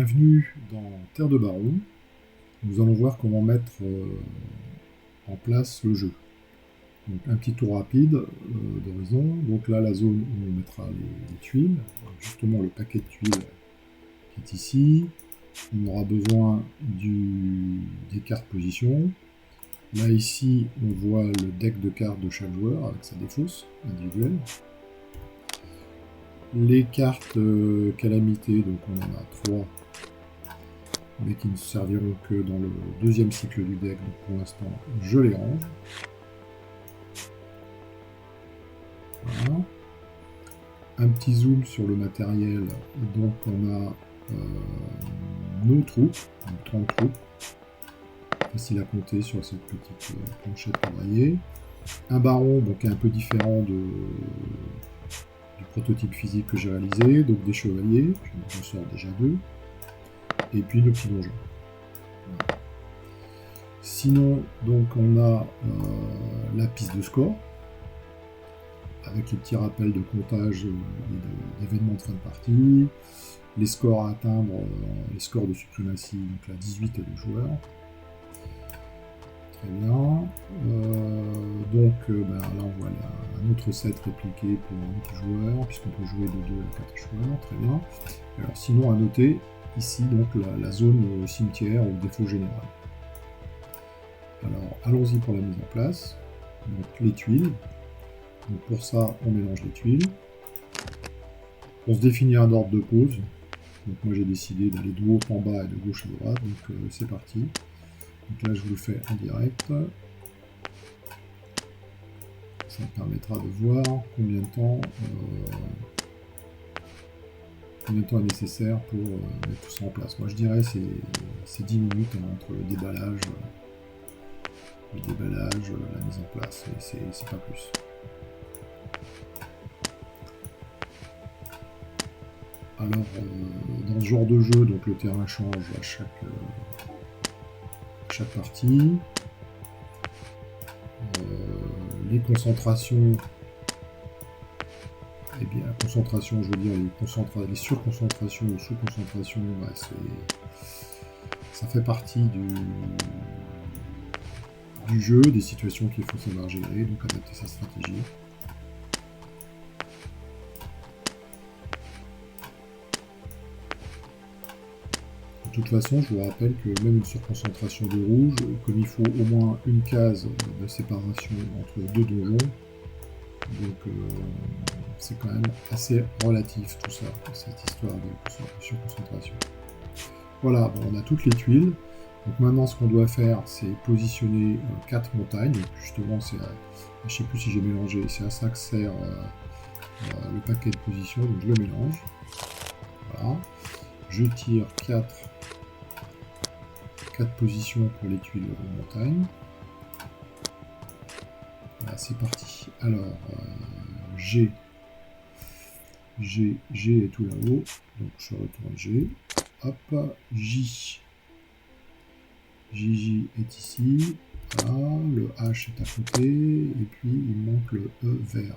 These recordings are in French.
Bienvenue dans Terre de Baron. Nous allons voir comment mettre en place le jeu. Donc un petit tour rapide d'horizon. Donc là la zone où on mettra les tuiles. Donc, justement le paquet de tuiles qui est ici. On aura besoin des cartes position. Là ici on voit le deck de cartes de chaque joueur avec sa défausse individuelle. Les cartes calamité, donc on en a 3, mais qui ne serviront que dans le deuxième cycle du deck, donc pour l'instant je les range. Voilà. Un petit zoom sur le matériel, donc on a nos troupes, donc 30 troupes, facile à compter sur cette petite planchette envoyée. Un baron, donc un peu différent du prototype physique que j'ai réalisé, donc des chevaliers, j'en sors déjà 2, et puis le petit donjon. Voilà. Sinon, donc on a la piste de score, avec les petits rappels de comptage et d'événements de fin de partie, les scores à atteindre, les scores de suprématie, donc là 18 et le joueur. Très bien. Là on voit un autre set répliqué pour un autre joueur, puisqu'on peut jouer de 2 à 4 joueurs. Très bien. Alors sinon à noter, ici donc la zone cimetière au défaut général. Alors allons-y pour la mise en place. Donc les tuiles. Donc pour ça on mélange les tuiles. On se définit un ordre de pose. Donc moi j'ai décidé d'aller de haut en bas et de gauche à droite. Donc c'est parti. Donc là je vous le fais en direct. Ça me permettra de voir combien de temps est nécessaire pour mettre tout ça en place. Moi je dirais c'est 10 minutes entre le déballage, la mise en place, et c'est pas plus. Alors dans ce genre de jeu, donc le terrain change à chaque partie. Les concentrations, eh bien, concentration, je veux dire les surconcentrations ou sous-concentrations, bah, ça fait partie du jeu, des situations qu'il faut savoir gérer, donc adapter sa stratégie. De toute façon, je vous rappelle que même une surconcentration de rouge, comme il faut au moins une case de séparation entre deux donjons, donc c'est quand même assez relatif tout ça, cette histoire de surconcentration. Voilà, bon, on a toutes les tuiles. Donc maintenant ce qu'on doit faire, c'est positionner 4 montagnes. Donc justement, je ne sais plus si j'ai mélangé, c'est à ça que sert le paquet de position, donc je le mélange. Voilà. Je tire 4 positions pour les tuiles de montagne. Voilà, c'est parti. Alors, G est tout là-haut, donc je retourne G. Hop, J est ici. Voilà, le H est à côté, et puis il manque le E vert.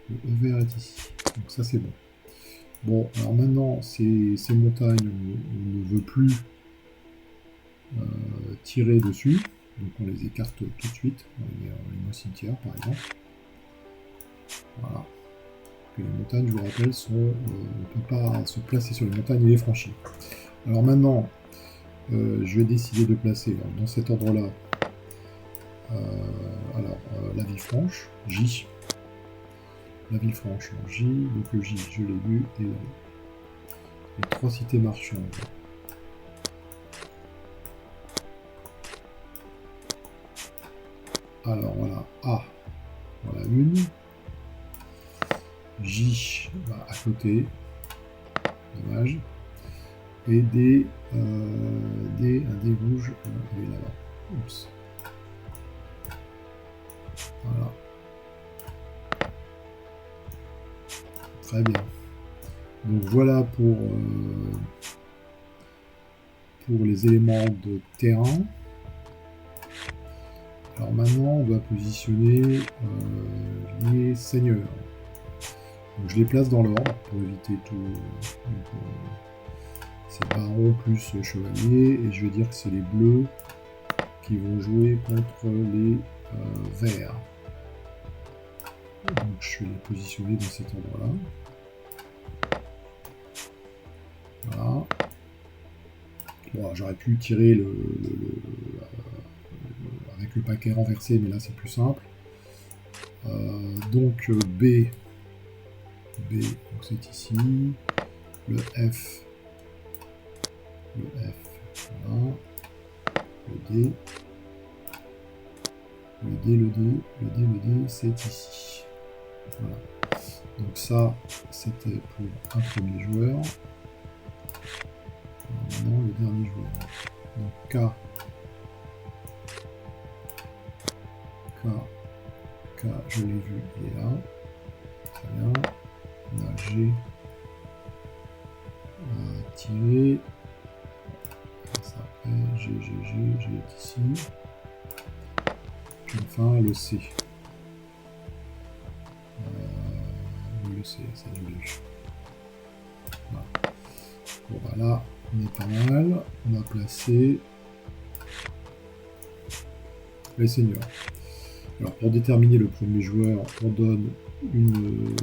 Le E vert est ici, donc ça c'est bon. Bon, alors maintenant, ces montagnes, on ne veut plus tirer dessus, donc on les écarte tout de suite, on les met au cimetière par exemple. Voilà. Et les montagnes, je vous rappelle, on ne peut pas se placer sur les montagnes et les franchir. Alors maintenant, je vais décider de placer dans cet ordre-là la Villefranche, J. La Villefranche en J, donc le J, je l'ai vu, et les 3 cités marchandes. Alors voilà, A, voilà une. J, à côté, dommage. Et D, un D rouge, il est là-bas. Oups. Voilà. Très bien. Donc voilà pour les éléments de terrain. Alors maintenant, on doit positionner les seigneurs. Donc je les place dans l'ordre pour éviter tout. c'est baron plus chevalier, et je vais dire que c'est les bleus qui vont jouer contre les verts. Donc je vais les positionner dans cet endroit-là. Voilà. Bon, j'aurais pu tirer avec le paquet renversé, mais là c'est plus simple. Donc B, donc c'est ici. Le F, voilà. Le D, c'est ici. Voilà. Donc ça, c'était pour un premier joueur. Maintenant, le dernier joueur. Donc K, je l'ai vu, il est là. Très bien. Là, G, tirer. Ça fait G est ici. Puis enfin, le C. Le C, ça je l'ai vu. Voilà. Bon, bah là, on est pas mal. On va placer les seigneurs. Alors, pour déterminer le premier joueur, on donne une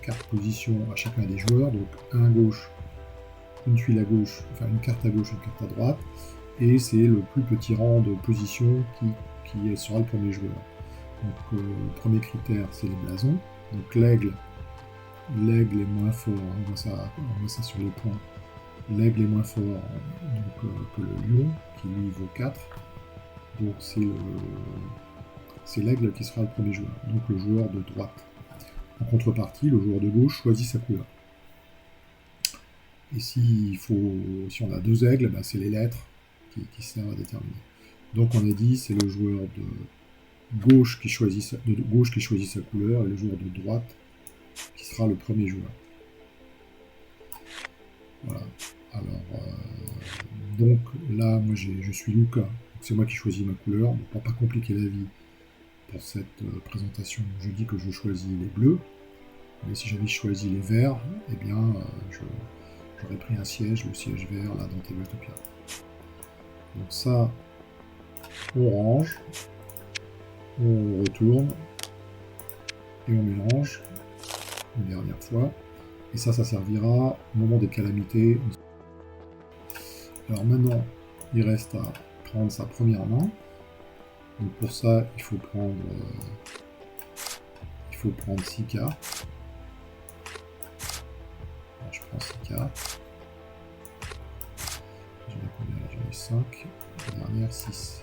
carte position à chacun des joueurs. Donc, un à gauche, une tuile à gauche, enfin une carte à gauche, une carte à droite. Et c'est le plus petit rang de position qui sera le premier joueur. Donc, le premier critère, c'est les blasons. Donc, l'aigle est moins fort, on voit ça sur les points. L'aigle est moins fort que le lion, qui lui vaut 4. Donc c'est l'aigle qui sera le premier joueur, donc le joueur de droite. En contrepartie, le joueur de gauche choisit sa couleur. Et si on a deux aigles, bah, c'est les lettres qui servent à déterminer. Donc on a dit, c'est le joueur de gauche qui choisit sa couleur, et le joueur de droite qui sera le premier joueur. Voilà. Alors, donc là, moi je suis Luca, donc c'est moi qui choisis ma couleur. Donc, pour pas compliquer la vie pour cette présentation, je dis que je choisis les bleus. Mais si j'avais choisi les verts, eh bien, j'aurais pris un siège, le siège vert, là, dans Tabletopia. Donc ça, on range, on retourne, et on mélange une dernière fois. Et ça servira au moment des calamités. Alors maintenant, il reste à prendre sa première main. Donc pour ça, il faut prendre 6 cartes. Alors je prends 6 cartes. J'en ai combien là? J'en ai 5. La dernière, 6.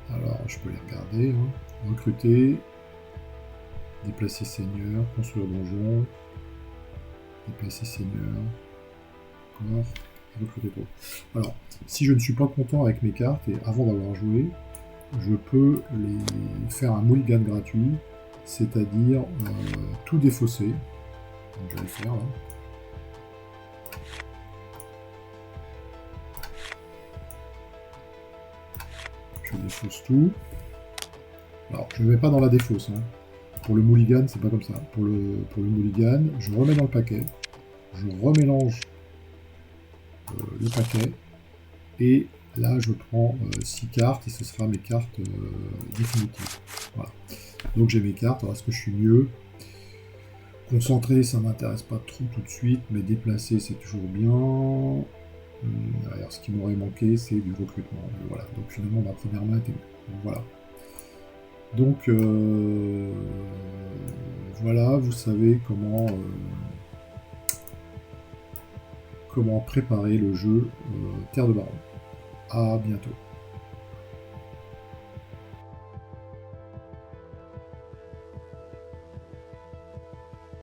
Alors je peux les regarder. Hein. Recruter. Déplacer seigneur. Construire donjon. Déplacer seigneur. Encore. Recruter trop. Alors, si je ne suis pas content avec mes cartes, et avant d'avoir joué, je peux les faire un mulligan gratuit, c'est-à-dire tout défausser. Donc, je vais le faire là. Je défausse tout. Alors, je ne mets pas dans la défausse. Hein. Pour le mulligan, c'est pas comme ça. Pour le mulligan, je remets dans le paquet, je remélange le paquet, et là je prends 6 cartes et ce sera mes cartes définitives. Voilà. Donc j'ai mes cartes. Alors est-ce que je suis mieux? Concentré, ça m'intéresse pas trop tout de suite, mais déplacer c'est toujours bien. Alors ce qui m'aurait manqué, c'est du recrutement. Voilà. Donc finalement ma première main était mieux. Donc, voilà. Donc voilà, vous savez comment préparer le jeu Terre de Baron. À bientôt.